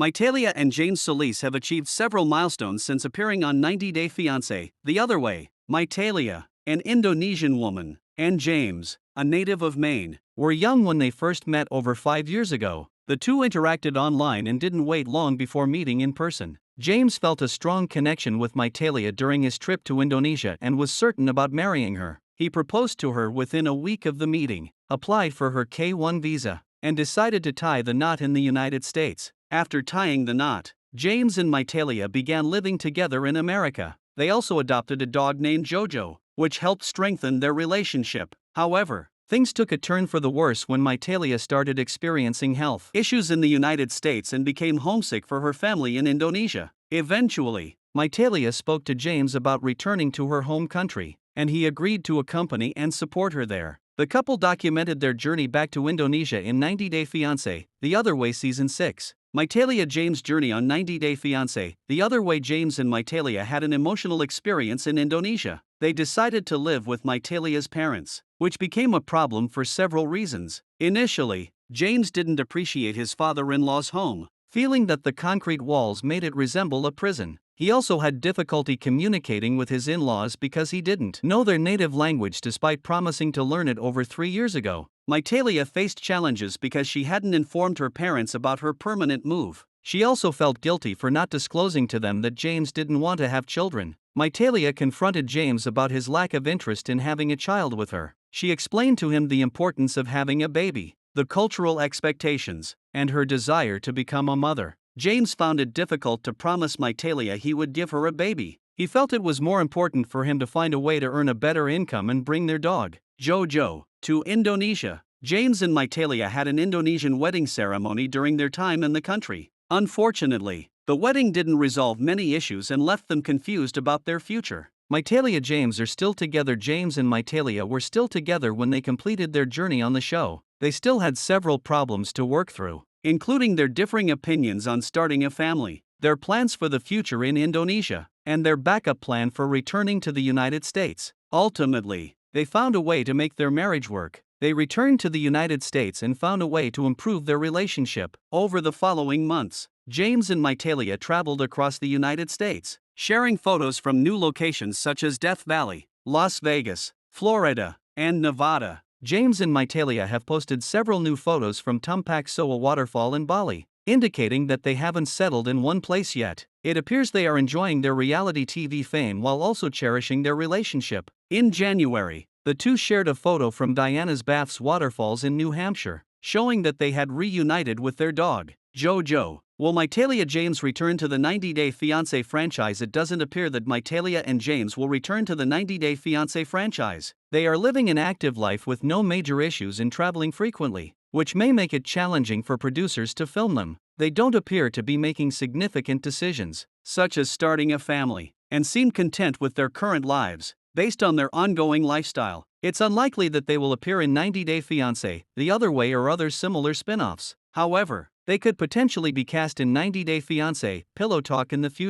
Meitalia and James Solis have achieved several milestones since appearing on 90 Day Fiancé. The other way, Meitalia, an Indonesian woman, and James, a native of Maine, were young when they first met over 5 years ago. The two interacted online and didn't wait long before meeting in person. James felt a strong connection with Meitalia during his trip to Indonesia and was certain about marrying her. He proposed to her within a week of the meeting, applied for her K-1 visa, and decided to tie the knot in the United States. After tying the knot, James and Meitalia began living together in America. They also adopted a dog named Jojo, which helped strengthen their relationship. However, things took a turn for the worse when Meitalia started experiencing health issues in the United States and became homesick for her family in Indonesia. Eventually, Meitalia spoke to James about returning to her home country, and he agreed to accompany and support her there. The couple documented their journey back to Indonesia in 90 Day Fiancé, The Other Way Season 6. Meitalia James' journey on 90 Day Fiancé, The Other Way. James and Meitalia had an emotional experience in Indonesia. They decided to live with Meitalia's parents, which became a problem for several reasons. Initially, James didn't appreciate his father-in-law's home, feeling that the concrete walls made it resemble a prison. He also had difficulty communicating with his in-laws because he didn't know their native language despite promising to learn it over 3 years ago. Meitalia faced challenges because she hadn't informed her parents about her permanent move. She also felt guilty for not disclosing to them that James didn't want to have children. Meitalia confronted James about his lack of interest in having a child with her. She explained to him the importance of having a baby, the cultural expectations, and her desire to become a mother. James found it difficult to promise Meitalia he would give her a baby. He felt it was more important for him to find a way to earn a better income and bring their dog, Jojo, to Indonesia. James and Meitalia had an Indonesian wedding ceremony during their time in the country. Unfortunately, the wedding didn't resolve many issues and left them confused about their future. Meitalia James are still together. James and Meitalia were still together when they completed their journey on the show. They still had several problems to work through, including their differing opinions on starting a family, their plans for the future in Indonesia, and their backup plan for returning to the United States. Ultimately, they found a way to make their marriage work. They returned to the United States and found a way to improve their relationship. Over the following months, James and Meitalia traveled across the United States, sharing photos from new locations such as Death Valley, Las Vegas, Florida, and Nevada. James and Meitalia have posted several new photos from Tumpak Soa waterfall in Bali, indicating that they haven't settled in one place yet. It appears they are enjoying their reality TV fame while also cherishing their relationship. In January, the two shared a photo from Diana's Baths waterfalls in New Hampshire, showing that they had reunited with their dog, Jojo. Will Meitalia James return to the 90 Day Fiancé franchise? It doesn't appear that Meitalia and James will return to the 90 Day Fiancé franchise. They are living an active life with no major issues and traveling frequently, which may make it challenging for producers to film them. They don't appear to be making significant decisions, such as starting a family, and seem content with their current lives. Based on their ongoing lifestyle, it's unlikely that they will appear in 90 Day Fiancé, The Other Way, or other similar spin-offs. However, they could potentially be cast in 90 Day Fiancé, Pillow Talk in the future.